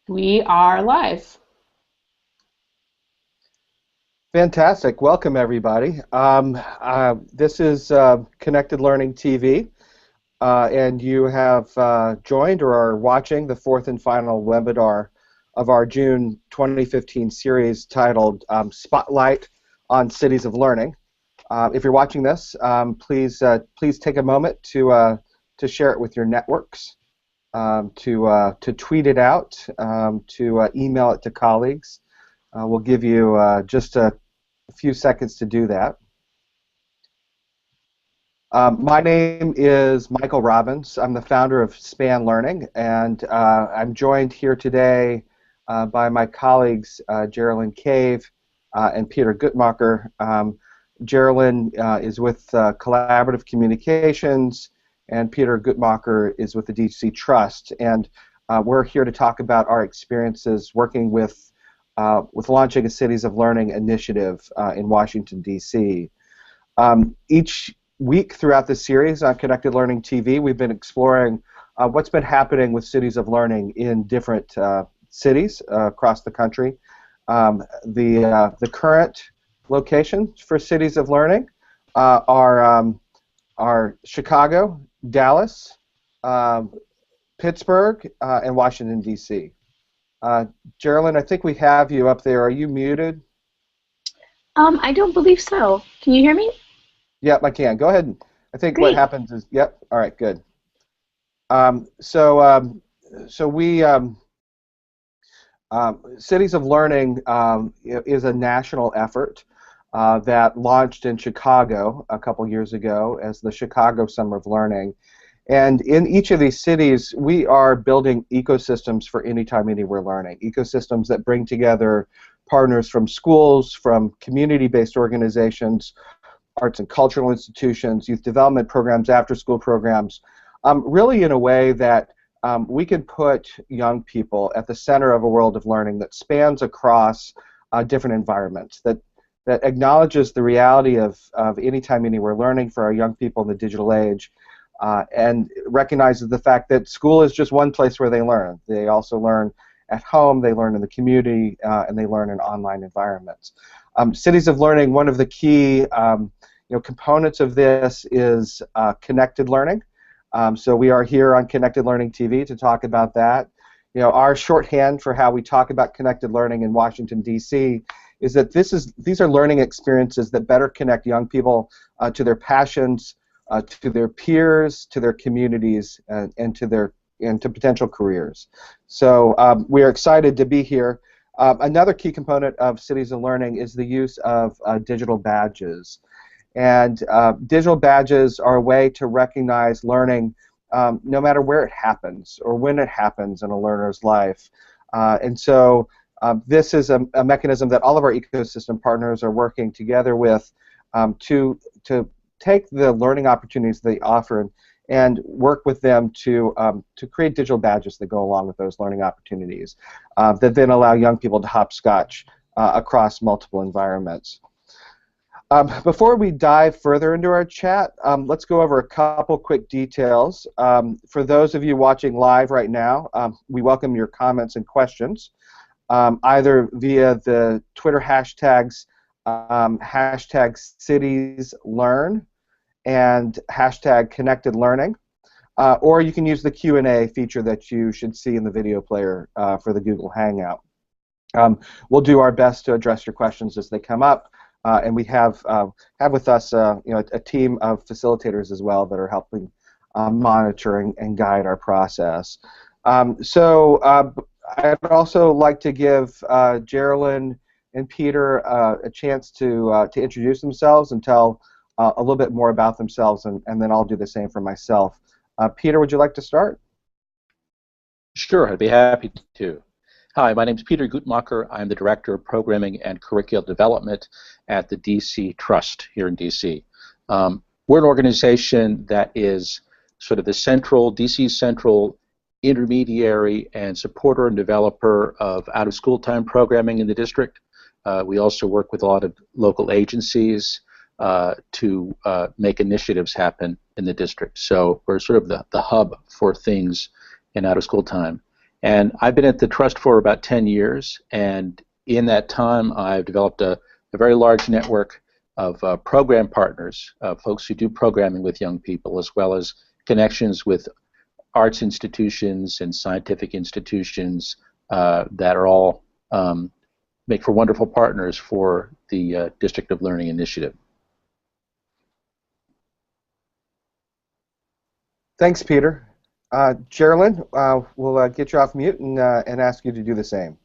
We are live. Fantastic. Welcome, everybody. This is Connected Learning TV, and you have joined or are watching the fourth and final webinar of our June 2015 series titled Spotlight on Cities of Learning. If you're watching this, please take a moment to share it with your networks, to tweet it out, to email it to colleagues. We'll give you just a few seconds to do that. My name is Michael Robbins. I'm the founder of Span Learning, and I'm joined here today by my colleagues Jeralyn and Peter Guttmacher. Jeralyn is with Collaborative Communications, and Peter Guttmacher is with the DC Trust, and we're here to talk about our experiences working with launching a Cities of Learning initiative in Washington, D.C. Each week throughout this series on Connected Learning TV, we've been exploring what's been happening with Cities of Learning in different cities across the country. The current locations for Cities of Learning are Chicago, Dallas, Pittsburgh, and Washington, D.C. Jeralyn, I think we have you up there. Are you muted? I don't believe so. Can you hear me? Yep, I can. Go ahead. I think Great. what happens is, yep. All right, good. So we Cities of Learning is a national effort that launched in Chicago a couple years ago as the Chicago Summer of Learning. And in each of these cities, we are building ecosystems for anytime, anywhere learning, ecosystems that bring together partners from schools, from community-based organizations, arts and cultural institutions, youth development programs, after-school programs, really in a way that we can put young people at the center of a world of learning that spans across different environments, that acknowledges the reality of anytime, anywhere learning for our young people in the digital age, and recognizes the fact that school is just one place where they learn. They also learn at home, they learn in the community, and they learn in online environments. Cities of Learning, one of the key components of this is connected learning. So we are here on Connected Learning TV to talk about that. Our shorthand for how we talk about connected learning in Washington, D.C. is that these are learning experiences that better connect young people to their passions, to their peers, to their communities, and to potential careers. So we are excited to be here. Another key component of Cities of Learning is the use of digital badges. And digital badges are a way to recognize learning no matter where it happens or when it happens in a learner's life. And so this is a mechanism that all of our ecosystem partners are working together with to take the learning opportunities they offer and work with them to create digital badges that go along with those learning opportunities that then allow young people to hopscotch across multiple environments. Before we dive further into our chat, let's go over a couple quick details. For those of you watching live right now, we welcome your comments and questions, either via the Twitter hashtags hashtag #CitiesLearn and hashtag Connected Learning, or you can use the Q&A feature that you should see in the video player for the Google Hangout. We'll do our best to address your questions as they come up, and we have with us a team of facilitators as well that are helping monitor and guide our process. I'd also like to give Jeralyn and Peter a chance to introduce themselves and tell a little bit more about themselves, and then I'll do the same for myself. Peter, would you like to start? Sure, I'd be happy to. Hi, my name is Peter Guttmacher. I'm the Director of Programming and Curricular Development at the DC Trust here in DC. We're an organization that is sort of the DC central intermediary and supporter and developer of out-of-school time programming in the district. We also work with a lot of local agencies to make initiatives happen in the district. So we're sort of the hub for things in out-of-school time. And I've been at the Trust for about 10 years, and in that time I've developed a very large network of program partners, folks who do programming with young people, as well as connections with arts institutions and scientific institutions that are all make for wonderful partners for the District of Learning Initiative. Thanks, Peter. Jeralyn, we'll get you off mute and ask you to do the same.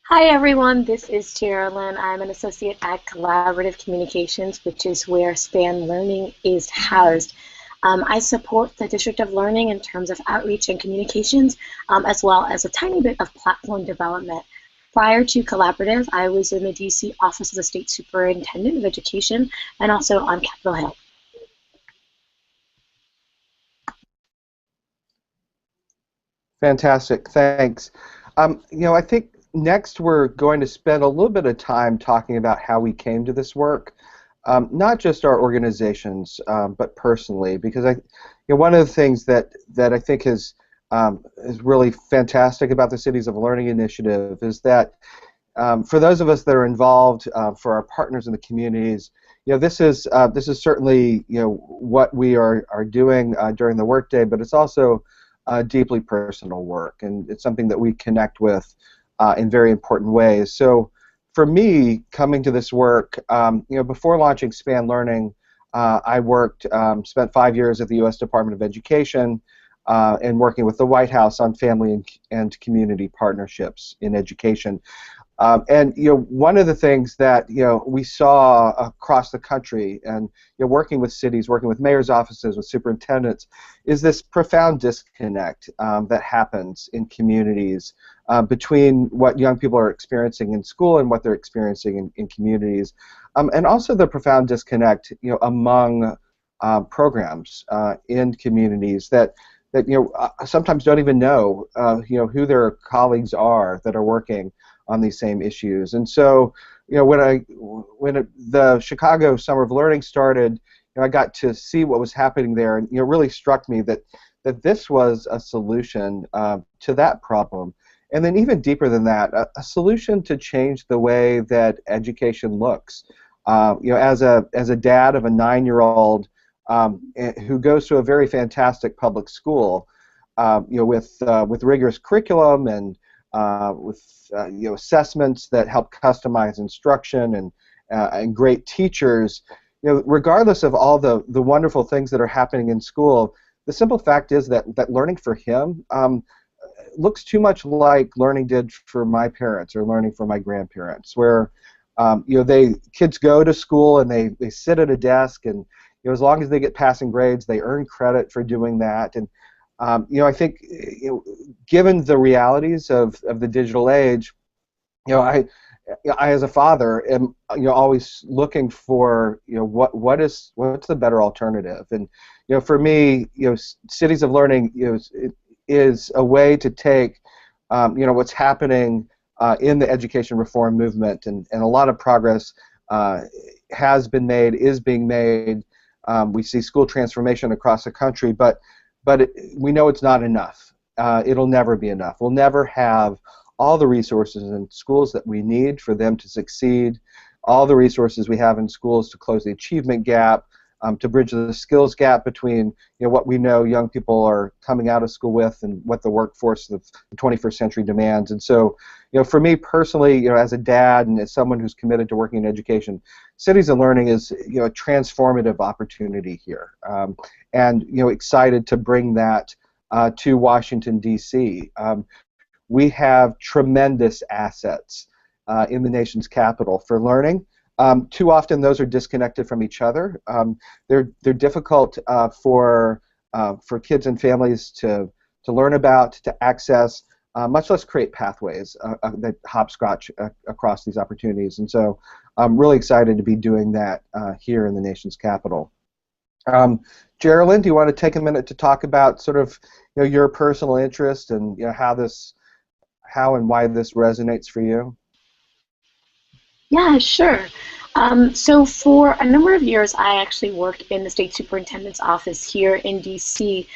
Hi everyone, this is Jeralyn. I'm an associate at Collaborative Communications, which is where SPAN Learning is housed. I support the District of Learning in terms of outreach and communications, as well as a tiny bit of platform development. Prior to Collaborative, I was in the DC Office of the State Superintendent of Education and also on Capitol Hill. Fantastic, thanks. I think next we're going to spend a little bit of time talking about how we came to this work, not just our organizations, but personally, because one of the things that I think is really fantastic about the Cities of Learning initiative is that for those of us that are involved, for our partners in the communities, this is certainly what we are doing during the workday, but it's also deeply personal work, and it's something that we connect with in very important ways. So for me, coming to this work, before launching SPAN Learning, I spent 5 years at the U.S. Department of Education and working with the White House on family and community partnerships in education. And one of the things that we saw across the country, and working with cities, working with mayors' offices, with superintendents, is this profound disconnect that happens in communities between what young people are experiencing in school and what they're experiencing in communities, and also the profound disconnect among programs in communities that sometimes don't even know who their colleagues are that are working on these same issues. And so when the Chicago Summer of Learning started, I got to see what was happening there, and it really struck me that this was a solution to that problem. And then even deeper than that, a solution to change the way that education looks. As a dad of a 9-year-old who goes to a very fantastic public school, with rigorous curriculum and with assessments that help customize instruction and great teachers, regardless of all the wonderful things that are happening in school, the simple fact is that learning for him looks too much like learning did for my parents or learning for my grandparents, where kids go to school and they sit at a desk, and as long as they get passing grades, they earn credit for doing that. And I think given the realities of the digital age, I as a father am always looking for what's the better alternative. And for me, Cities of Learning is a way to take what's happening in the education reform movement, and a lot of progress has been made, is being made. We see school transformation across the country, but we know it's not enough. It'll never be enough. We'll never have all the resources in schools that we need for them to succeed, all the resources we have in schools to close the achievement gap, to bridge the skills gap between what we know young people are coming out of school with and what the workforce of the 21st century demands. And so, for me personally, as a dad and as someone who's committed to working in education, Cities of Learning is a transformative opportunity here, and excited to bring that to Washington, D.C. We have tremendous assets in the nation's capital for learning. Too often those are disconnected from each other. They're difficult for kids and families to learn about, to access, much less create pathways that hopscotch across these opportunities. And so I'm really excited to be doing that here in the nation's capital. Jeralyn, do you want to take a minute to talk about sort of your personal interest and how and why this resonates for you? Yeah, sure. So for a number of years, I actually worked in the state superintendent's office here in DC,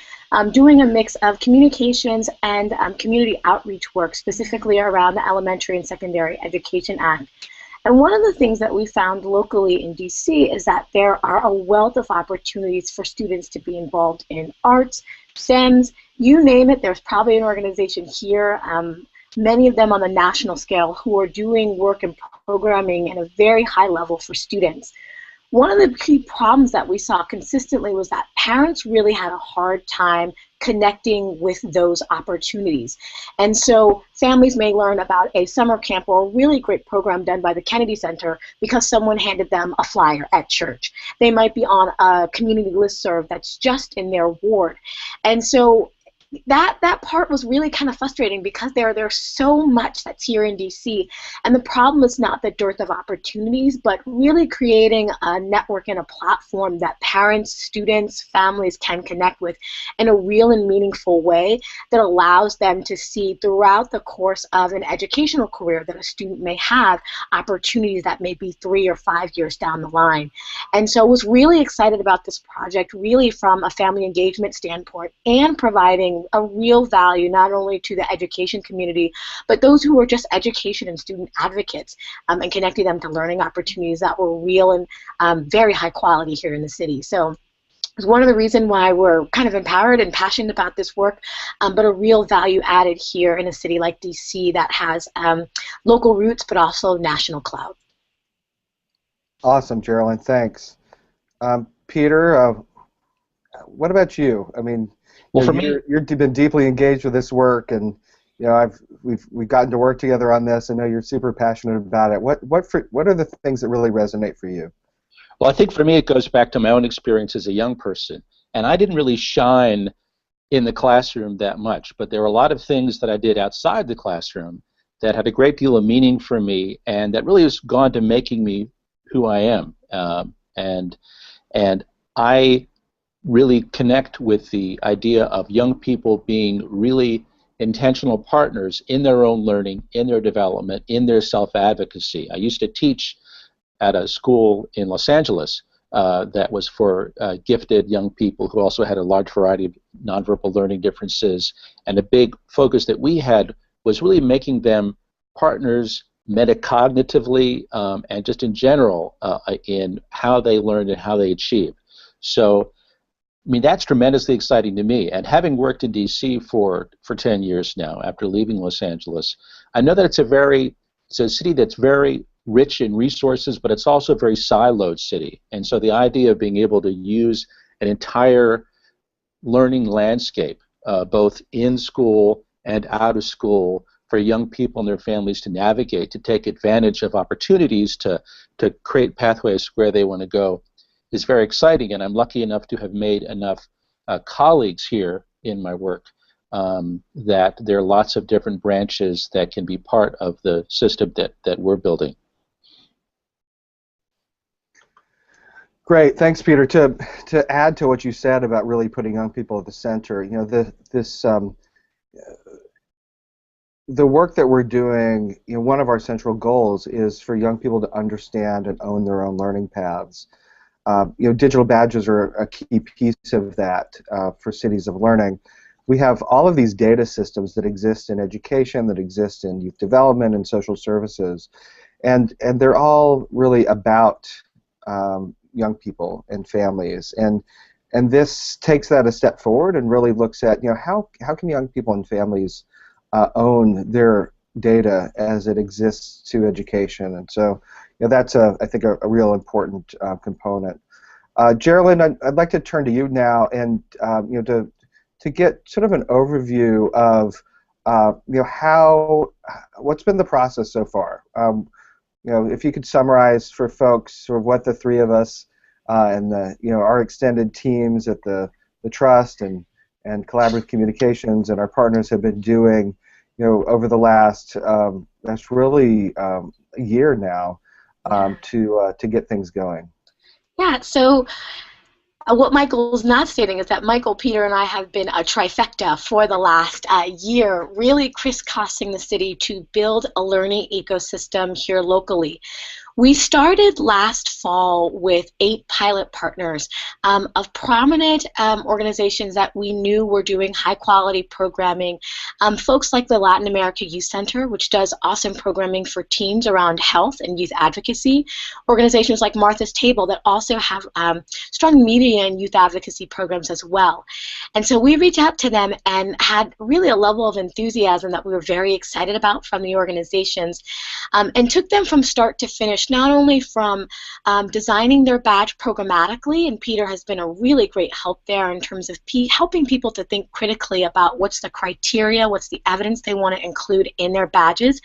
doing a mix of communications and community outreach work, specifically around the Elementary and Secondary Education Act. And one of the things that we found locally in DC is that there are a wealth of opportunities for students to be involved in arts, STEMs, you name it. There's probably an organization here, many of them on the national scale, who are doing work and programming at a very high level for students. One of the key problems that we saw consistently was that parents really had a hard time connecting with those opportunities. And so families may learn about a summer camp or a really great program done by the Kennedy Center because someone handed them a flyer at church. They might be on a community listserv that's just in their ward. And so that part was really kind of frustrating because there's so much that's here in DC, and the problem is not the dearth of opportunities, but really creating a network and a platform that parents, students, families can connect with in a real and meaningful way that allows them to see throughout the course of an educational career that a student may have opportunities that may be 3 or 5 years down the line. And so I was really excited about this project, really from a family engagement standpoint, and providing a real value not only to the education community, but those who are just education and student advocates, and connecting them to learning opportunities that were real and very high quality here in the city. So it's one of the reasons why we're kind of empowered and passionate about this work, but a real value added here in a city like DC that has local roots but also national clout. Awesome, Jeralyn. Thanks. Peter, what about you? I mean, well, for me, you've been deeply engaged with this work, and we've gotten to work together on this. I know you're super passionate about it. What are the things that really resonate for you? Well, I think for me it goes back to my own experience as a young person, and I didn't really shine in the classroom that much, but there were a lot of things that I did outside the classroom that had a great deal of meaning for me, and that really has gone to making me who I am. And I really connect with the idea of young people being really intentional partners in their own learning, in their development, in their self-advocacy. I used to teach at a school in Los Angeles that was for gifted young people who also had a large variety of nonverbal learning differences, and a big focus that we had was really making them partners metacognitively and just in general in how they learned and how they achieved. So I mean, that's tremendously exciting to me. And having worked in DC for 10 years now, after leaving Los Angeles, I know that it's a city that's very rich in resources, but it's also a very siloed city. And so the idea of being able to use an entire learning landscape, both in school and out of school, for young people and their families to navigate, to take advantage of opportunities to create pathways where they want to go, is very exciting, and I'm lucky enough to have made enough colleagues here in my work that there are lots of different branches that can be part of the system that we're building. Great, thanks, Peter. To add to what you said about really putting young people at the center, the work that we're doing, one of our central goals is for young people to understand and own their own learning paths. Digital badges are a key piece of that for cities of learning. We have all of these data systems that exist in education, that exist in youth development and social services, and they're all really about young people and families. And this takes that a step forward and really looks at how can young people and families own their data as it exists to education. And so that's I think a real important component. Jeralyn, I'd like to turn to you now, and to get sort of an overview of what's been the process so far. If you could summarize for folks sort of what the three of us and our extended teams at the Trust and Collaborative Communications and our partners have been doing over the last that's really a year now to get things going. Yeah, so what Michael's not stating is that Michael, Peter, and I have been a trifecta for the last year, really crisscrossing the city to build a learning ecosystem here locally. We started last fall with 8 pilot partners of prominent organizations that we knew were doing high-quality programming. Folks like the Latin America Youth Center, which does awesome programming for teens around health and youth advocacy. Organizations like Martha's Table that also have strong media and youth advocacy programs as well. And so we reached out to them and had really a level of enthusiasm that we were very excited about from the organizations, and took them from start to finish, not only from designing their badge programmatically, and Peter has been a really great help there in terms of helping people to think critically about what's the criteria, what's the evidence they want to include in their badges,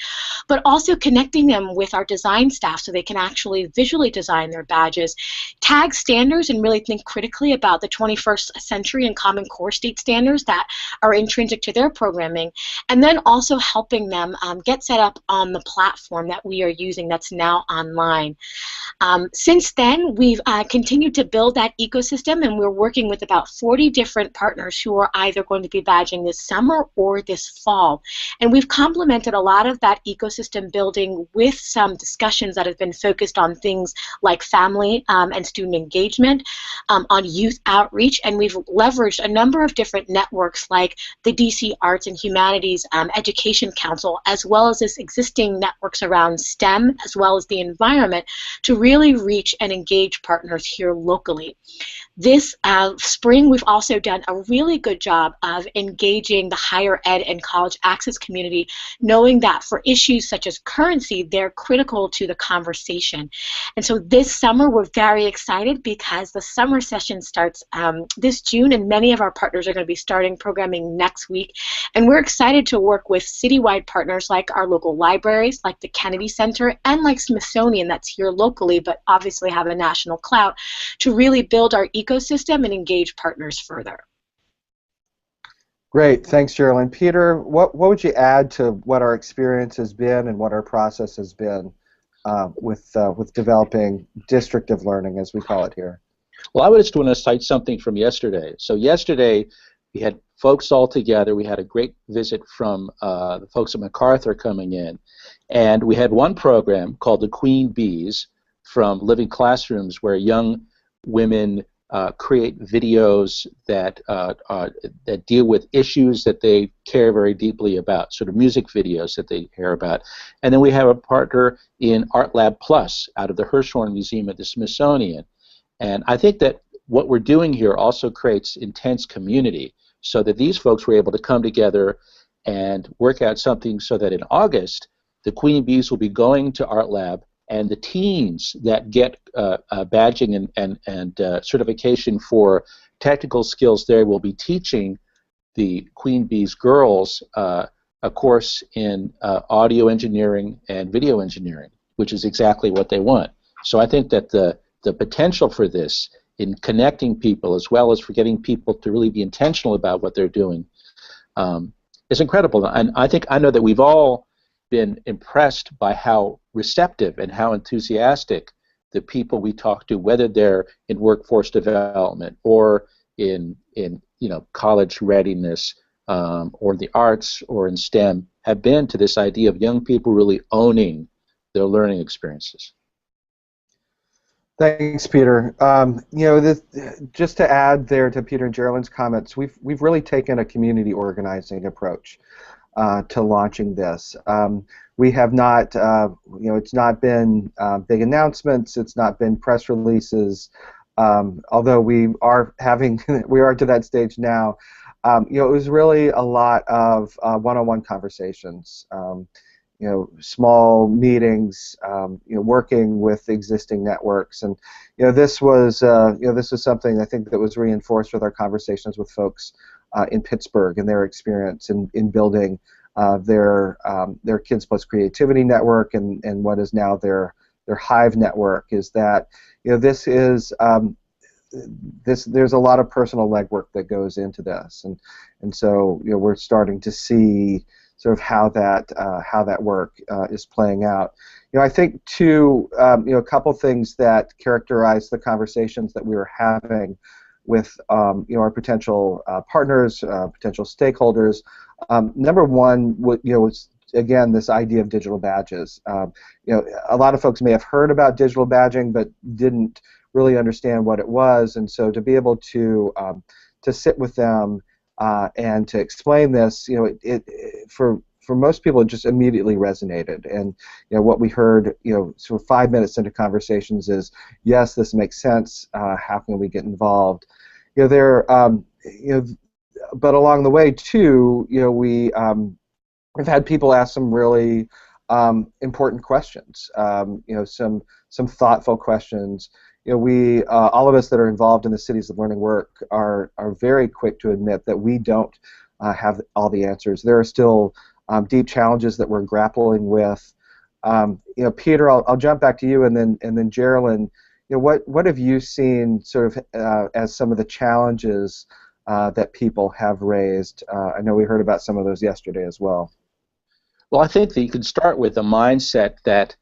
but also connecting them with our design staff so they can actually visually design their badges, tag standards, and really think critically about the 21st century and Common Core state standards that are intrinsic to their programming, and then also helping them get set up on the platform that we are using that's now online. Since then, we've continued to build that ecosystem, and we're working with about 40 different partners who are either going to be badging this summer or this fall. And we've complemented a lot of that ecosystem building with some discussions that have been focused on things like family and student engagement, on youth outreach, and we've leveraged a number of different networks like the DC Arts and Humanities Education Council, as well as this existing networks around STEM, as well as the environment, to really reach and engage partners here locally. This spring, we've also done a really good job of engaging the higher ed and college access community, knowing that for issues such as currency, they're critical to the conversation. And so this summer, we're very excited because the summer session starts this June, and many of our partners are going to be starting programming next week. And we're excited to work with citywide partners like our local libraries, like the Kennedy Center, and like Smithsonian, that's here locally, but obviously have a national clout, to really build our ecosystem and engage partners further. Great, thanks, Jeralyn. Peter, what would you add to what our experience has been and what our process has been with developing District of Learning, as we call it here? Well, I would just want to cite something from yesterday. So yesterday, we had folks all together. We had a great visit from the folks at MacArthur coming in, and we had one program called the Queen Bees from Living Classrooms, where young women create videos that deal with issues that they care very deeply about, sort of music videos that they care about. And then we have a partner in Art Lab Plus out of the Hirshhorn Museum at the Smithsonian. And I think that what we're doing here also creates intense community, so that these folks were able to come together and work out something so that in August, the Queen Bees will be going to Art Lab, and the teens that get badging and certification for technical skills there will be teaching the Queen Bees girls a course in audio engineering and video engineering, which is exactly what they want. So I think that the potential for this in connecting people, as well as for getting people to really be intentional about what they're doing, is incredible. And I know that we've all been impressed by how receptive and how enthusiastic the people we talk to, whether they're in workforce development or in college readiness or the arts or in STEM, have been to this idea of young people really owning their learning experiences. Thanks, Peter. Just to add there to Peter and Jeralyn's comments, we've really taken a community organizing approach to launching this. We have not, it's not been big announcements. It's not been press releases. Although we are to that stage now. It was really a lot of one-on-one conversations. Small meetings, working with existing networks, and this was something I think that was reinforced with our conversations with folks in Pittsburgh and their experience in building their Kids Plus Creativity Network and what is now their Hive network. Is that this is there's a lot of personal legwork that goes into this, and so we're starting to see sort of how that work is playing out. I think too, a couple things that characterize the conversations that we were having with our potential partners, potential stakeholders. Number one, was again, this idea of digital badges. A lot of folks may have heard about digital badging, but didn't really understand what it was, and so to be able to sit with them and to explain this, for most people, it just immediately resonated. And what we heard, sort of 5 minutes into conversations is, yes, this makes sense. How can we get involved? But along the way too, we've had people ask some really important questions. Some thoughtful questions. We all of us that are involved in the Cities of Learning work are very quick to admit that we don't have all the answers. There are still deep challenges that we're grappling with. Peter, I'll jump back to you, and then Jeralyn. What have you seen sort of as some of the challenges that people have raised? I know we heard about some of those yesterday as well. Well, I think that you can start with the mindset that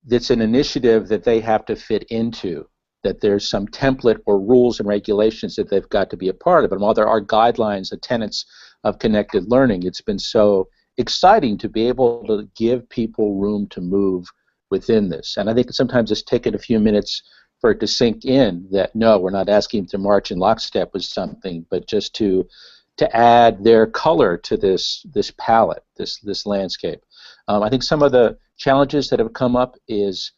it's an initiative that they have to fit into, that there's some template or rules and regulations that they've got to be a part of. And while there are guidelines and tenets of connected learning, it's been so exciting to be able to give people room to move within this. And I think sometimes it's taken a few minutes for it to sink in that, no, we're not asking them to march in lockstep with something, but just to add their color to this palette, this landscape. I think some of the challenges that have come up is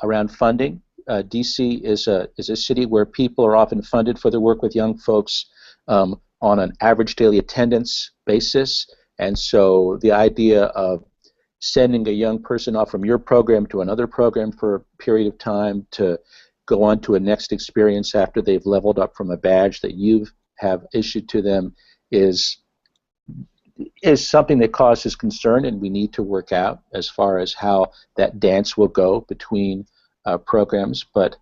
around funding. DC is a city where people are often funded for their work with young folks on an average daily attendance basis, and so the idea of sending a young person off from your program to another program for a period of time to go on to a next experience after they've leveled up from a badge that you have issued to them is something that causes concern, and we need to work out as far as how that dance will go between programs. But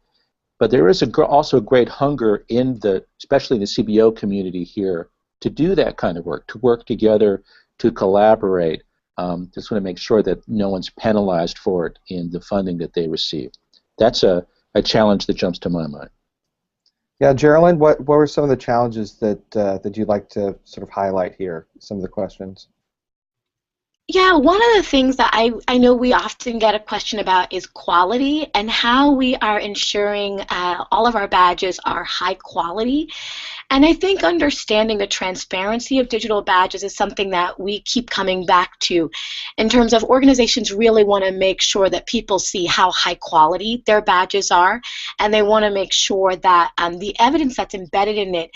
there is also a great hunger especially in the CBO community here, to do that kind of work, to work together, to collaborate. Just want to make sure that no one's penalized for it in the funding that they receive. That's a challenge that jumps to my mind. Yeah, Jeralyn, what were some of the challenges that you'd like to sort of highlight here? Some of the questions. Yeah, one of the things that I know we often get a question about is quality and how we are ensuring all of our badges are high quality. And I think understanding the transparency of digital badges is something that we keep coming back to in terms of organizations really want to make sure that people see how high quality their badges are, and they want to make sure that the evidence that's embedded in it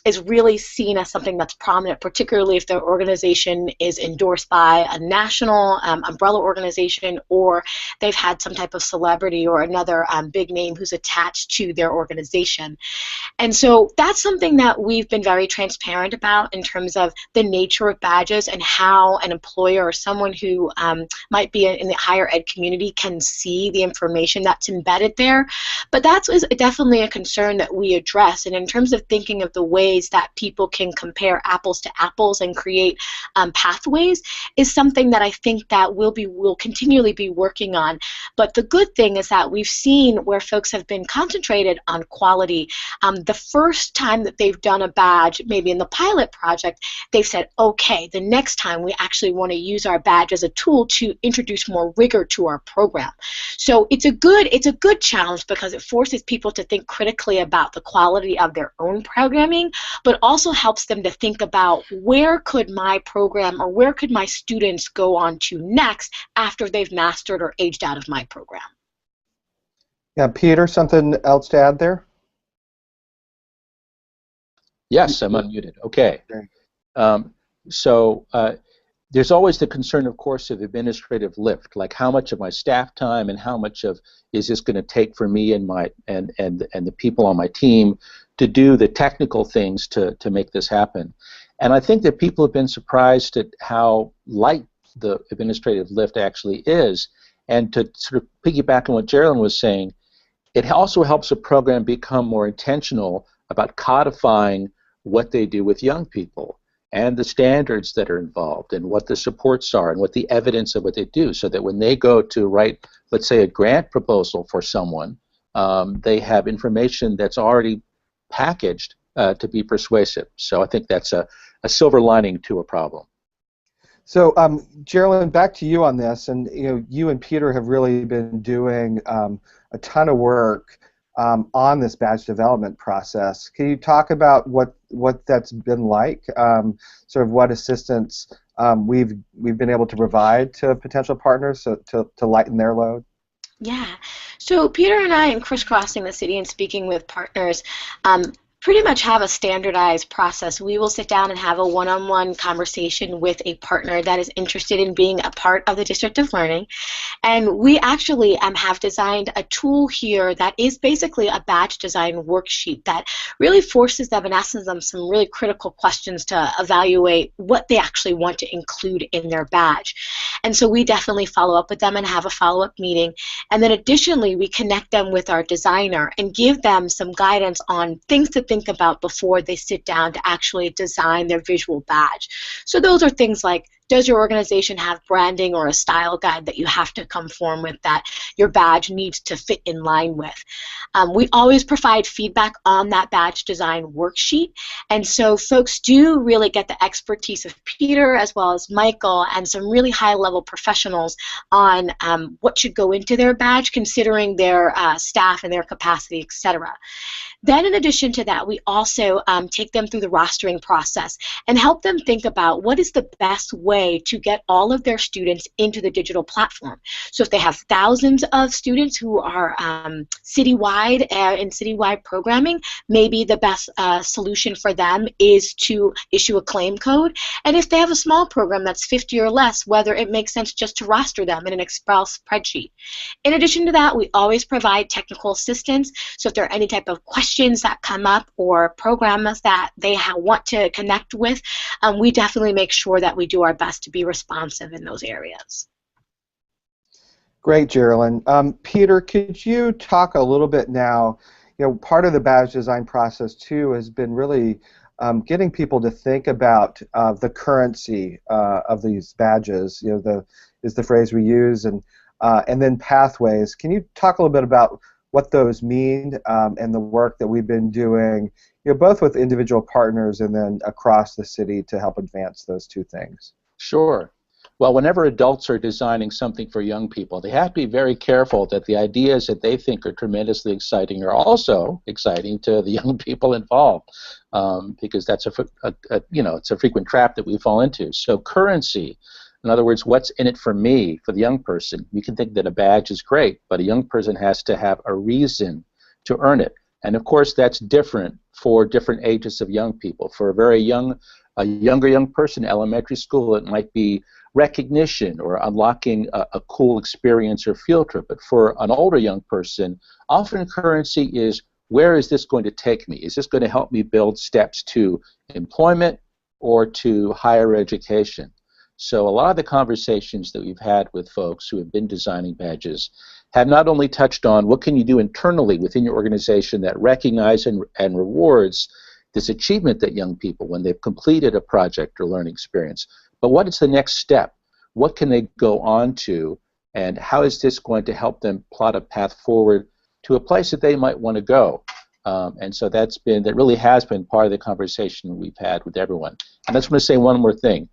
is really seen as something that's prominent, particularly if the organization is endorsed by a national umbrella organization, or they've had some type of celebrity or another big name who's attached to their organization. And so that's something that we've been very transparent about in terms of the nature of badges and how an employer or someone who might be in the higher ed community can see the information that's embedded there. But that is definitely a concern that we address. And in terms of thinking of the ways that people can compare apples to apples and create pathways is something that I think that we'll continually be working on. But the good thing is that we've seen where folks have been concentrated on quality. The first time that they've done a badge, maybe in the pilot project, they've said, okay, the next time we actually want to use our badge as a tool to introduce more rigor to our program. So it's a good challenge because it forces people to think critically about the quality of their own programming, but also helps them to think about where could my program or where could my students go on to next after they've mastered or aged out of my program. Yeah, Peter, something else to add there? Yes, I'm unmuted. Okay. There's always the concern, of course, of administrative lift, like how much of my staff time and how much of is this going to take for me and the people on my team to do the technical things to make this happen. And I think that people have been surprised at how light the administrative lift actually is. And to sort of piggyback on what Jeralyn was saying, it also helps a program become more intentional about codifying what they do with young people and the standards that are involved and what the supports are and what the evidence of what they do, so that when they go to write, let's say, a grant proposal for someone, they have information that's already packaged to be persuasive. So I think that's a silver lining to a problem. So, Jeralyn, back to you on this, and you and Peter have really been doing a ton of work on this badge development process. Can you talk about what that's been like? Sort of what assistance we've been able to provide to potential partners to lighten their load? Yeah. So Peter and I, in crisscrossing the city and speaking with partners, pretty much have a standardized process. We will sit down and have a one-on-one conversation with a partner that is interested in being a part of the District of Learning. And we actually have designed a tool here that is basically a badge design worksheet that really forces them and asks them some really critical questions to evaluate what they actually want to include in their badge. And so we definitely follow up with them and have a follow-up meeting. And then additionally, we connect them with our designer and give them some guidance on things to think about before they sit down to actually design their visual badge. So those are things like, does your organization have branding or a style guide that you have to conform with that your badge needs to fit in line with? We always provide feedback on that badge design worksheet, and so folks do really get the expertise of Peter as well as Michael and some really high-level professionals on what should go into their badge considering their staff and their capacity, etc. Then in addition to that, we also take them through the rostering process and help them think about what is the best way to get all of their students into the digital platform. So if they have thousands of students who are citywide in citywide programming, maybe the best solution for them is to issue a claim code. And if they have a small program that's 50 or less, whether it makes sense just to roster them in an Excel spreadsheet. In addition to that, we always provide technical assistance. So if there are any type of questions that come up or programs that they want to connect with, we definitely make sure that we do our best to be responsive in those areas. Great, Jeralyn. Peter, could you talk a little bit now? Part of the badge design process too has been really getting people to think about the currency of these badges. Is the phrase we use, and then pathways. Can you talk a little bit about what those mean and the work that we've been doing, both with individual partners and then across the city to help advance those two things? Sure. Well, whenever adults are designing something for young people, they have to be very careful that the ideas that they think are tremendously exciting are also exciting to the young people involved, because that's it's a frequent trap that we fall into. So currency. In other words, what's in it for me, for the young person? You can think that a badge is great, but a young person has to have a reason to earn it. And of course, that's different for different ages of young people. For a younger young person, elementary school, it might be recognition or unlocking a cool experience or field trip. But for an older young person, often currency is, where is this going to take me? Is this going to help me build steps to employment or to higher education? So a lot of the conversations that we've had with folks who have been designing badges have not only touched on what can you do internally within your organization that recognizes and rewards this achievement that young people when they've completed a project or learning experience, but what is the next step? What can they go on to, and how is this going to help them plot a path forward to a place that they might want to go? And so that really has been part of the conversation we've had with everyone. And I just want to say one more thing.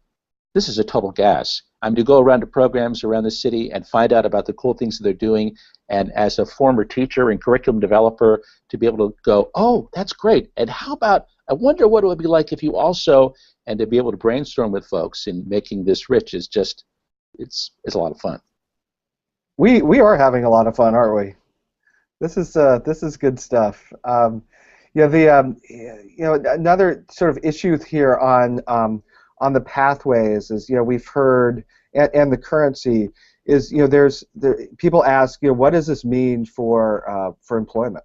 This is a total gas. I'm to go around to programs around the city and find out about the cool things that they're doing, and as a former teacher and curriculum developer, to be able to go, oh, that's great, and how about, I wonder what it would be like if you also, and to be able to brainstorm with folks in making this rich is just, it's a lot of fun. We are having a lot of fun, aren't we? This is good stuff. Another sort of issue here on the pathways is, we've heard, and the currency is, people ask, what does this mean for employment?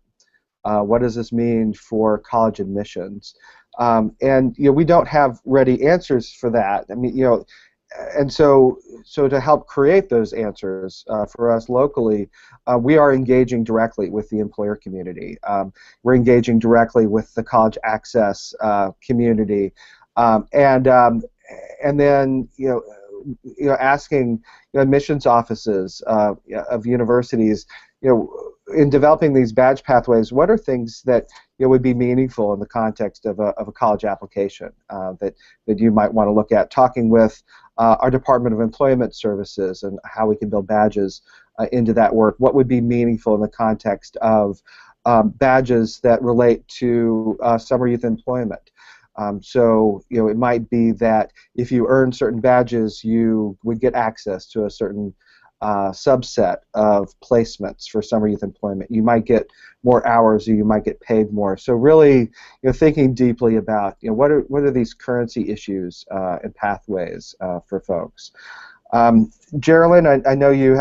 What does this mean for college admissions? And we don't have ready answers for that. I mean, and so to help create those answers for us locally, we are engaging directly with the employer community. We're engaging directly with the college access community. And then asking admissions offices of universities, in developing these badge pathways, what are things that would be meaningful in the context of a college application that you might want to look at? Talking with our Department of Employment Services and how we can build badges into that work. What would be meaningful in the context of badges that relate to summer youth employment? So it might be that if you earn certain badges, you would get access to a certain subset of placements for summer youth employment. You might get more hours, or you might get paid more. So really, thinking deeply about what are these currency issues and pathways for folks. Jeralyn, I know you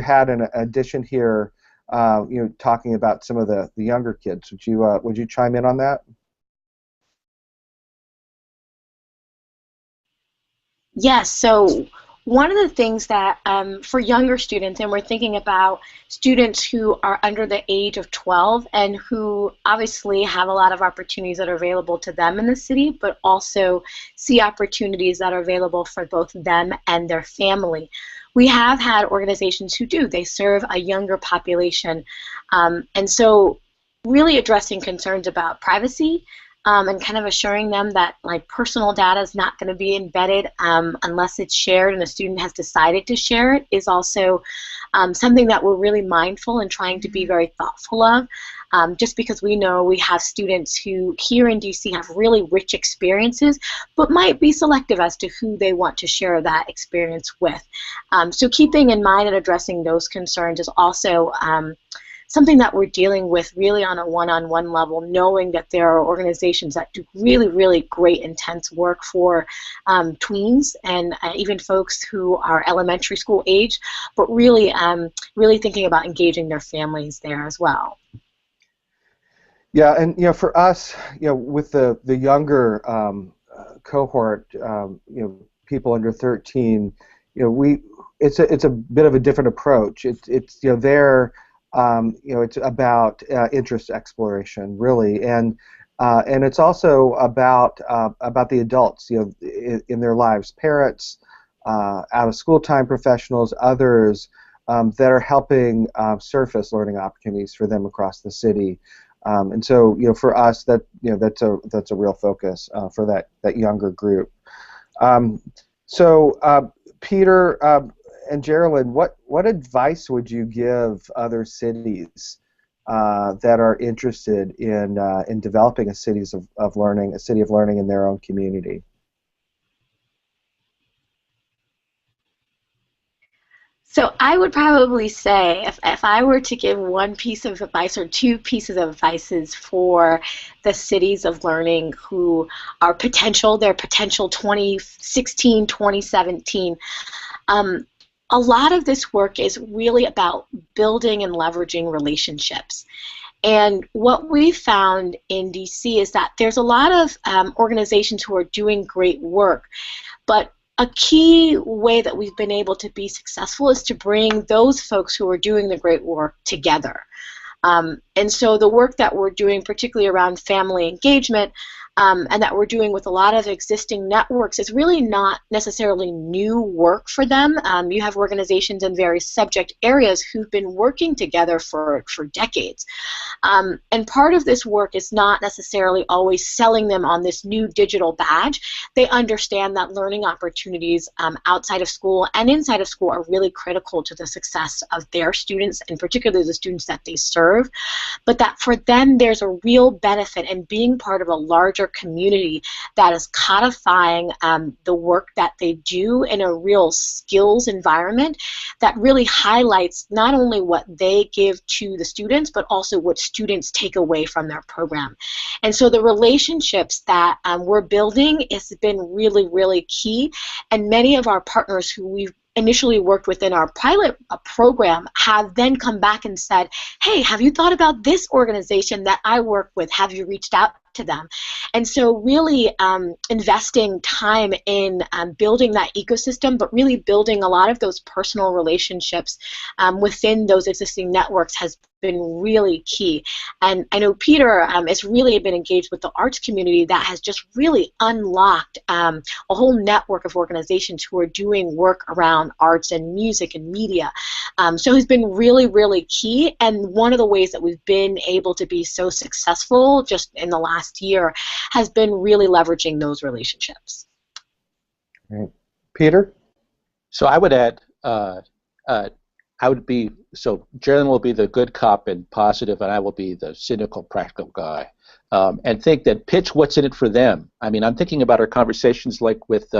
had an addition here, talking about some of the younger kids. Would you chime in on that? Yes, so one of the things that for younger students, and we're thinking about students who are under the age of 12 and who obviously have a lot of opportunities that are available to them in the city, but also see opportunities that are available for both them and their family. We have had organizations who do. They serve a younger population. And so really addressing concerns about privacy, and kind of assuring them that personal data is not going to be embedded unless it's shared and a student has decided to share it is also something that we're really mindful and trying to be very thoughtful of, just because we know we have students who here in DC have really rich experiences but might be selective as to who they want to share that experience with. So keeping in mind and addressing those concerns is also something that we're dealing with really on a one-on-one level, knowing that there are organizations that do really, really great, intense work for tweens and even folks who are elementary school age, but really, really thinking about engaging their families there as well. Yeah, and for us, with the younger cohort, people under 13, it's a bit of a different approach. It's about interest exploration, really, and it's also about the adults, in their lives, parents, out of school time professionals, others that are helping surface learning opportunities for them across the city, and so for us that's a real focus for that younger group. Peter and Jeralyn, what advice would you give other cities that are interested in developing a city of learning in their own community? So I would probably say, if I were to give one piece of advice or two pieces of advices for the cities of learning who are their potential 2016, 2017, a lot of this work is really about building and leveraging relationships. And what we found in DC is that there's a lot of organizations who are doing great work, but a key way that we've been able to be successful is to bring those folks who are doing the great work together. And so the work that we're doing, particularly around family engagement, and that we're doing with a lot of existing networks, is really not necessarily new work for them. You have organizations in various subject areas who've been working together for decades. And part of this work is not necessarily always selling them on this new digital badge. They understand that learning opportunities outside of school and inside of school are really critical to the success of their students, and particularly the students that they serve, but that for them there's a real benefit in being part of a larger community that is codifying the work that they do in a real skills environment that really highlights not only what they give to the students, but also what students take away from their program. And so the relationships that we're building has been really, really key, and many of our partners who we've initially worked within our pilot program have then come back and said, hey, have you thought about this organization that I work with? Have you reached out to them? And so really investing time in building that ecosystem, but really building a lot of those personal relationships within those existing networks has been really key. And I know Peter has really been engaged with the arts community that has just really unlocked a whole network of organizations who are doing work around arts and music and media. So he's been really, really key, and one of the ways that we've been able to be so successful just in the last year has been really leveraging those relationships. Right. Peter? So I would add, so Jeralyn will be the good cop and positive, and I will be the cynical, practical guy. And think that pitch what's in it for them. I mean, I'm thinking about our conversations like with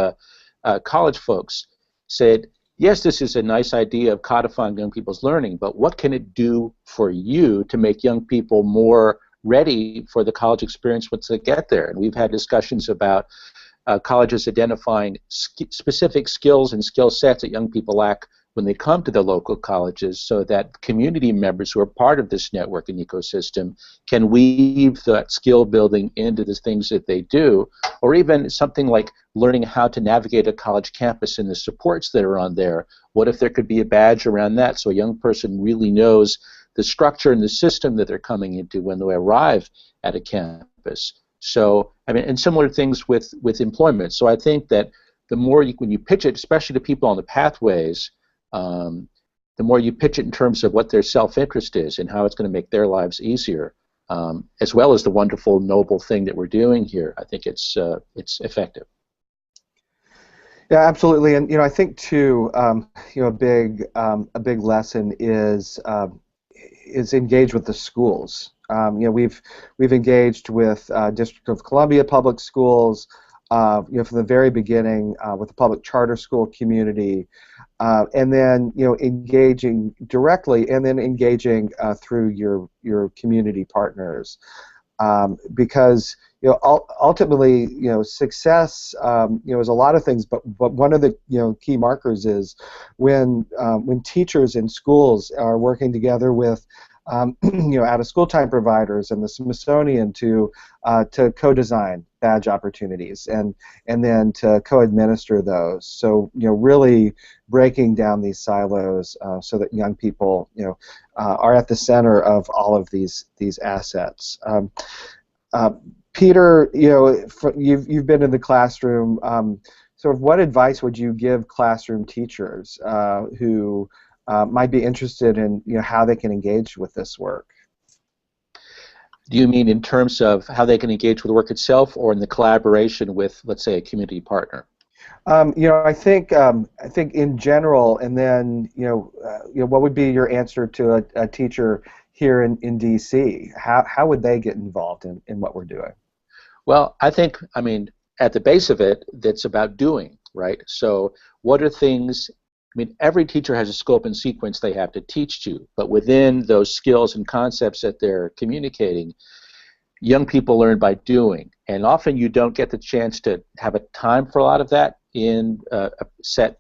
college folks. Said, yes, this is a nice idea of codifying young people's learning, but what can it do for you to make young people more ready for the college experience once they get there? And we've had discussions about colleges identifying specific skills and skill sets that young people lack when they come to the local colleges, so that community members who are part of this network and ecosystem can weave that skill building into the things that they do, or even something like learning how to navigate a college campus and the supports that are on there. What if there could be a badge around that so a young person really knows the structure and the system that they're coming into when they arrive at a campus? So, I mean, and similar things with employment. So I think that the more when you pitch it, especially to people on the pathways, the more you pitch it in terms of what their self-interest is and how it's going to make their lives easier, as well as the wonderful, noble thing that we're doing here, I think it's effective. Yeah, absolutely, and I think too, a big lesson is engage with the schools. We've engaged with District of Columbia public schools, from the very beginning with the public charter school community, and then engaging directly, and then engaging through your community partners, because ultimately success is a lot of things, but one of the key markers is when teachers in schools are working together with out-of-school time providers and the Smithsonian to co-design badge opportunities and then to co-administer those. So really breaking down these silos so that young people are at the center of all of these assets. Peter, you've been in the classroom. Sort of what advice would you give classroom teachers who might be interested in how they can engage with this work? Do you mean in terms of how they can engage with the work itself, or in the collaboration with, let's say, a community partner? I think in general, and then what would be your answer to a teacher here in DC? How would they get involved in what we're doing? Well, I mean, at the base of it, that's about doing, right? So what are things? I mean, every teacher has a scope and sequence they have to teach to, but within those skills and concepts that they're communicating, young people learn by doing, and often you don't get the chance to have a time for a lot of that in a set,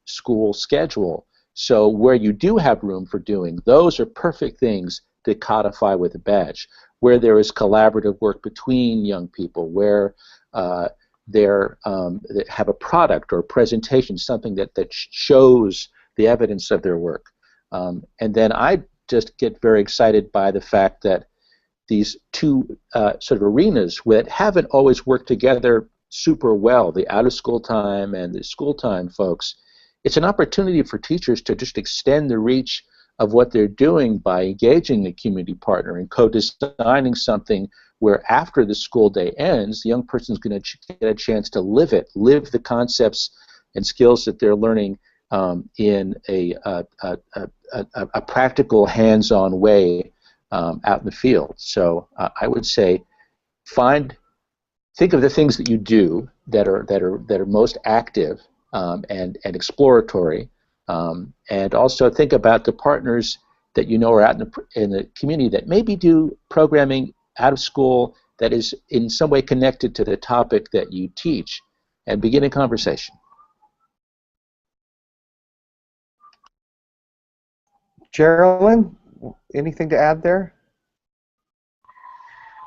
school schedule. So where you do have room for doing, those are perfect things to codify with a badge, where there is collaborative work between young people, where they have a product or a presentation, something that shows the evidence of their work. And then I just get very excited by the fact that these two sort of arenas that haven't always worked together super well, the out-of-school time and the school time folks, it's an opportunity for teachers to just extend the reach of what they're doing by engaging the community partner and co-designing something where after the school day ends, the young person's going to get a chance to live the concepts and skills that they're learning in a practical, hands-on way out in the field. So I would say, think of the things that you do that are most active and exploratory, and also think about the partners that are out in the community that maybe do programming out of school that is in some way connected to the topic that you teach, and begin a conversation. Jeralyn, anything to add there?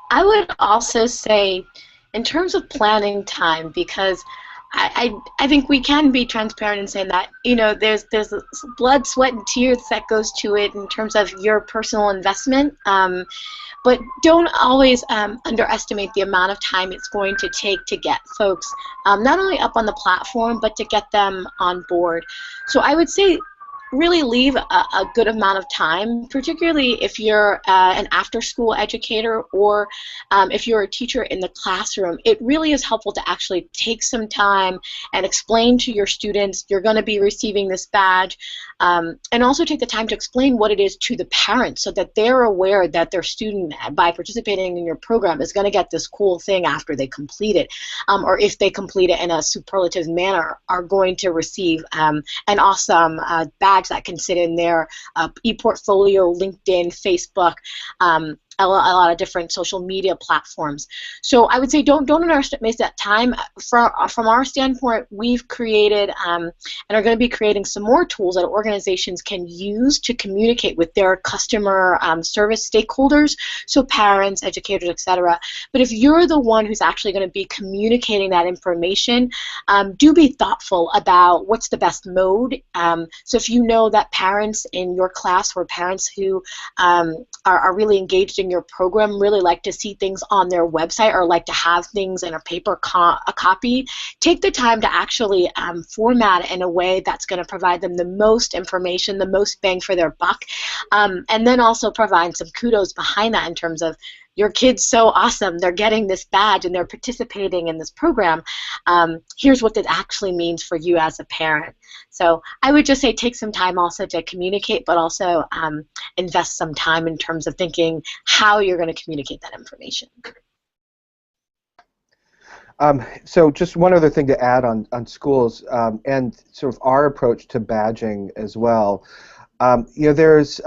I would also say, in terms of planning time, because I think we can be transparent in saying that, you know, there's blood, sweat, and tears that goes to it in terms of your personal investment. But don't always underestimate the amount of time it's going to take to get folks not only up on the platform, but to get them on board. So I would say really leave a good amount of time, particularly if you're an after-school educator or if you're a teacher in the classroom. It really is helpful to actually take some time and explain to your students you're going to be receiving this badge, and also take the time to explain what it is to the parents so that they're aware that their student, by participating in your program, is going to get this cool thing after they complete it, or if they complete it in a superlative manner, are going to receive an awesome badge that can sit in their e-portfolio, LinkedIn, Facebook, a lot of different social media platforms. So I would say don't underestimate that time. From our standpoint, we've created and are going to be creating some more tools that organizations can use to communicate with their customer service stakeholders, so parents, educators, etc. But if you're the one who's actually going to be communicating that information, do be thoughtful about what's the best mode. So if you know that parents in your class or parents who are really engaged in your program really like to see things on their website or like to have things in a paper copy, take the time to actually format it in a way that's going to provide them the most information, the most bang for their buck, and then also provide some kudos behind that in terms of your kid's so awesome, they're getting this badge and they're participating in this program. Here's what that actually means for you as a parent. So I would just say take some time also to communicate, but also invest some time in terms of thinking how you're going to communicate that information. So just one other thing to add on schools and sort of our approach to badging as well. You know, there's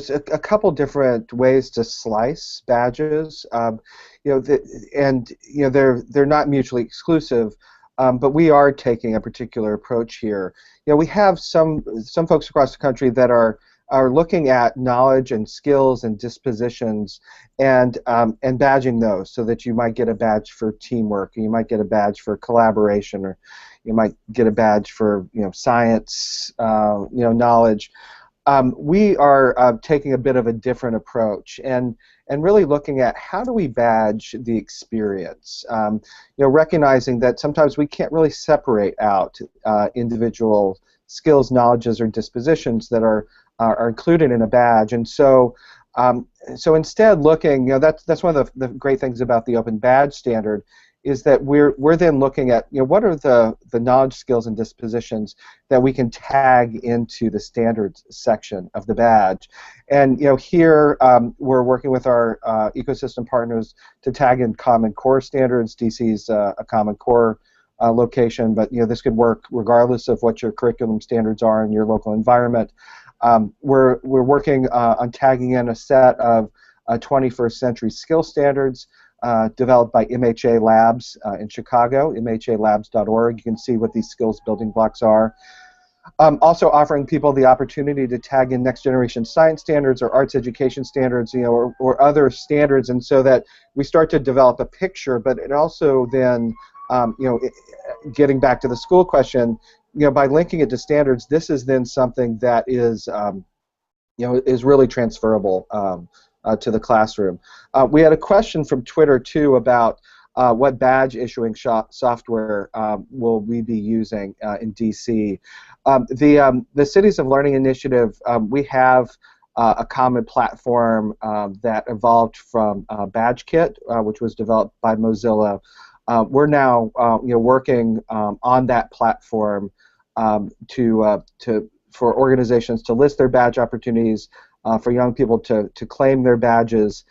a couple different ways to slice badges, you know, and you know they're not mutually exclusive, but we are taking a particular approach here. You know, we have some folks across the country that are looking at knowledge and skills and dispositions and badging those, so that you might get a badge for teamwork, you might get a badge for collaboration, or you might get a badge for, you know, science, you know, knowledge. We are taking a bit of a different approach and really looking at how do we badge the experience. You know, recognizing that sometimes we can't really separate out individual skills, knowledges, or dispositions that are included in a badge, and so so instead looking, you know, that's one of the great things about the Open Badge Standard, is that we're then looking at, you know, what are the knowledge, skills, and dispositions that we can tag into the standards section of the badge. And you know, here we're working with our ecosystem partners to tag in Common Core standards. DC's a Common Core location, but you know, this could work regardless of what your curriculum standards are in your local environment. We're working on tagging in a set of 21st century skill standards developed by MHA Labs in Chicago, mhalabs.org. You can see what these skills building blocks are. Also offering people the opportunity to tag in next generation science standards or arts education standards, you know, or other standards, and so that we start to develop a picture. But it also then, you know, getting back to the school question, you know, by linking it to standards, this is then something that is, you know, is really transferable to the classroom. We had a question from Twitter too about what badge issuing software will we be using in DC. The Cities of Learning Initiative, we have a common platform that evolved from BadgeKit, which was developed by Mozilla. We're now you know, working on that platform for organizations to list their badge opportunities, for young people to claim their badges.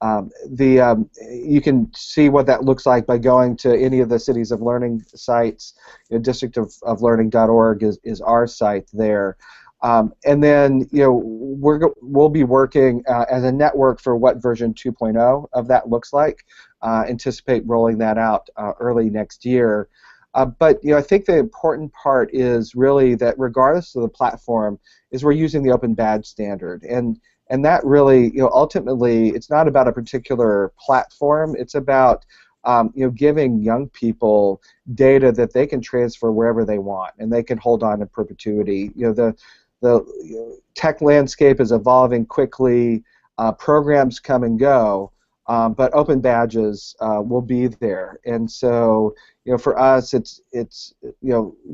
You can see what that looks like by going to any of the Cities of Learning sites. You know, districtoflearning.org is our site there. And then, you know, we'll be working as a network for what version 2.0 of that looks like. Anticipate rolling that out early next year. But you know, I think the important part is really that regardless of the platform, is we're using the Open Badge Standard, and that really, you know, ultimately, it's not about a particular platform. It's about giving young people data that they can transfer wherever they want, and they can hold on in perpetuity. The tech landscape is evolving quickly. Programs come and go, but open badges will be there. And so, for us, it's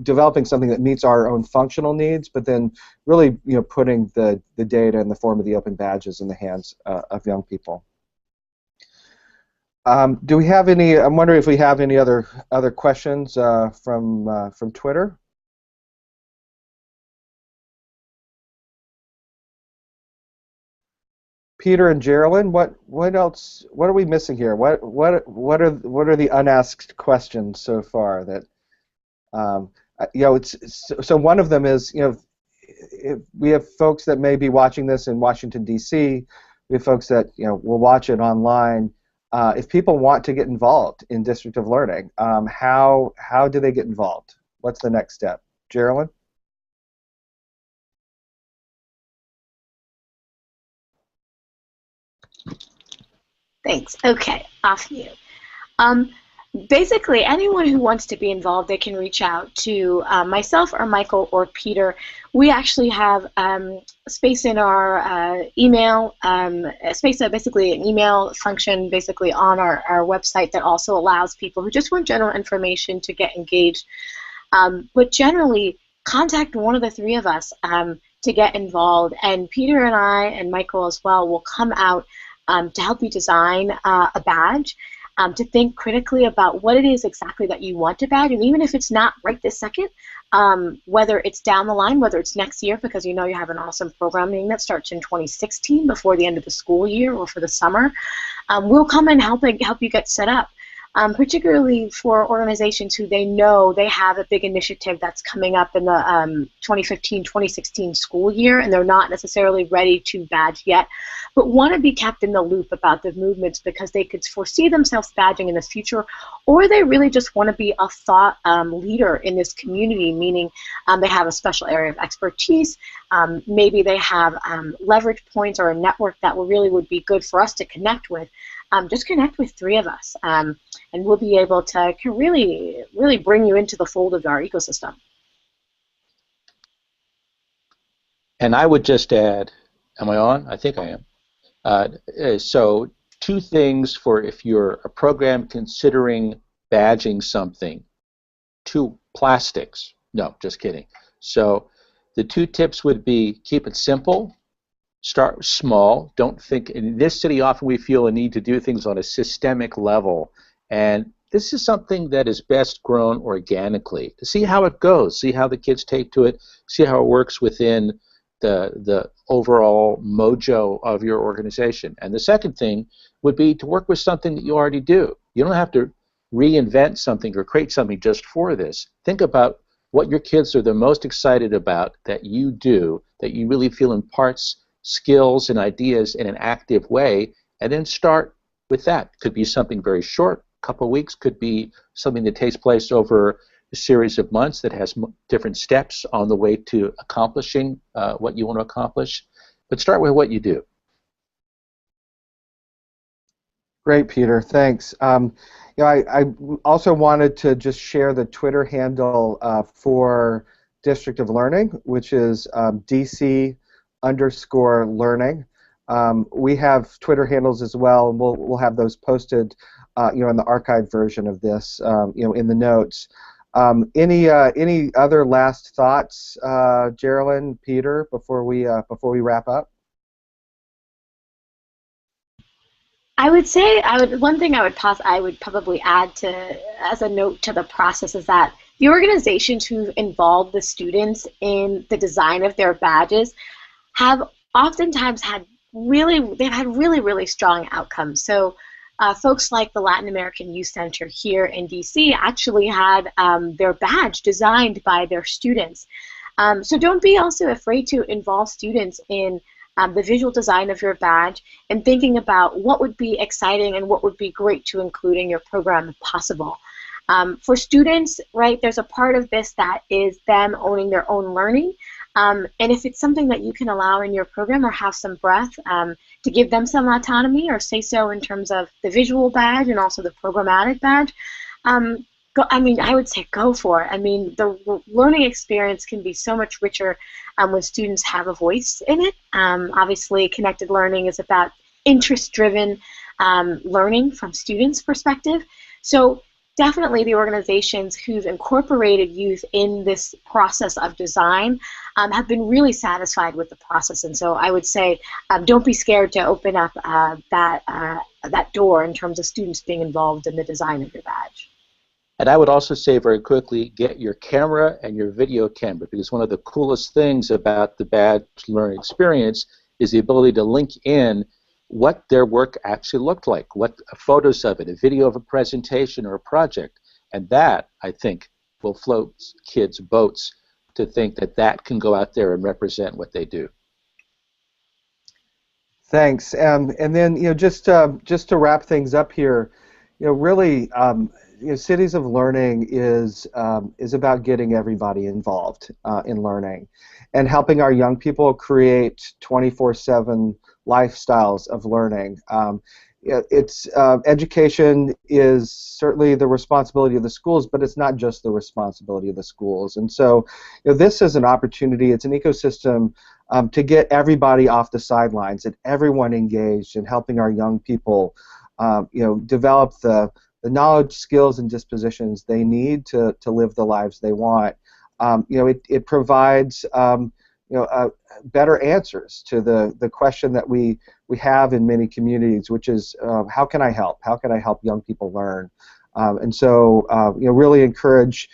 developing something that meets our own functional needs, but then really, putting the data in the form of the open badges in the hands of young people. Do we have any? I'm wondering if we have any other questions from Twitter. Peter and Jeralyn, what else? What are we missing here? What are the unasked questions so far that so one of them is, if we have folks that may be watching this in Washington D.C. We have folks that will watch it online. If people want to get involved in District of Learning, how do they get involved? What's the next step? Jeralyn? Thanks. Okay, off you. Basically, anyone who wants to be involved, they can reach out to myself or Michael or Peter. We actually have space in our email, basically an email function basically on our website that also allows people who just want general information to get engaged. But generally, contact one of the three of us to get involved. And Peter and I and Michael as well will come out to help you design a badge. To think critically about what it is exactly that you want to badge, and even if it's not right this second, whether it's down the line, whether it's next year, because you have an awesome programming that starts in 2016 before the end of the school year or for the summer, we'll come and help you get set up. Particularly for organizations who they know they have a big initiative that's coming up in the 2015-2016 school year, and they're not necessarily ready to badge yet, but want to be kept in the loop about the movements because they could foresee themselves badging in the future, or they really just want to be a thought leader in this community, meaning they have a special area of expertise, maybe they have leverage points or a network that really would be good for us to connect with. Just connect with three of us, and we'll be able to really, really bring you into the fold of our ecosystem. And I would just add, am I on? I think I am. So 2 things for if you're a program considering badging something. 2 plastics. No, just kidding. So the 2 tips would be keep it simple. Start small. Don't think, in this city often we feel a need to do things on a systemic level, and this is something that is best grown organically. See how it goes, see how the kids take to it, see how it works within the overall mojo of your organization. And the second thing would be to work with something that you already do. You don't have to reinvent something or create something just for this. Think about what your kids are the most excited about that you do, that you really feel imparts skills and ideas in an active way, and then start with that. Could be something very short, a couple of weeks, could be something that takes place over a series of months that has different steps on the way to accomplishing what you want to accomplish. But start with what you do. Great, Peter. Thanks. I also wanted to just share the Twitter handle for District of Learning, which is DC_learning. We have Twitter handles as well, and we'll have those posted, in the archived version of this, in the notes. Any other last thoughts, Jeralyn, Peter, before we wrap up? I would say one thing I would probably add as a note to the process is that the organizations who've involved the students in the design of their badges have oftentimes had really strong outcomes. So folks like the Latin American Youth Center here in DC actually had their badge designed by their students. So don't be also afraid to involve students in the visual design of your badge and thinking about what would be exciting and what would be great to include in your program if possible. For students, right, there's a part of this that is them owning their own learning. And if it's something that you can allow in your program or have some breadth, to give them some autonomy or say so in terms of the visual badge and also the programmatic badge, I would say go for it. I mean, the learning experience can be so much richer when students have a voice in it. Obviously, connected learning is about interest-driven learning from students' perspective. So definitely the organizations who've incorporated youth in this process of design have been really satisfied with the process. And so I would say don't be scared to open up that door in terms of students being involved in the design of your badge. And I would also say very quickly, get your camera and your video camera, because one of the coolest things about the badge learning experience is the ability to link in what their work actually looked like, what photos of it, a video of a presentation or a project. And that, I think, will float kids' boats to think that that can go out there and represent what they do. Thanks. And then, just to wrap things up here, really, Cities of Learning is about getting everybody involved in learning and helping our young people create 24/7 lifestyles of learning. Education is certainly the responsibility of the schools, but it's not just the responsibility of the schools. And so, this is an opportunity. It's an ecosystem to get everybody off the sidelines and everyone engaged in helping our young people, develop the knowledge, skills, and dispositions they need to live the lives they want. It provides better answers to the question that we have in many communities, which is how can I help? How can I help young people learn? And so, really encourage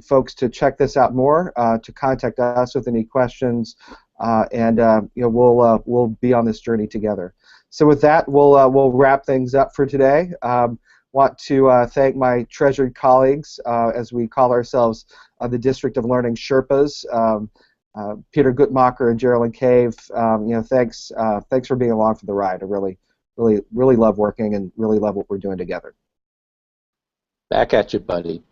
folks to check this out more, to contact us with any questions, and we'll be on this journey together. So with that, we'll wrap things up for today. Want to thank my treasured colleagues, as we call ourselves the District of Learning Sherpas, Peter Guttmacher and Jeralyn Cave. Thanks for being along for the ride. I really love working and really love what we're doing together. Back at you, buddy.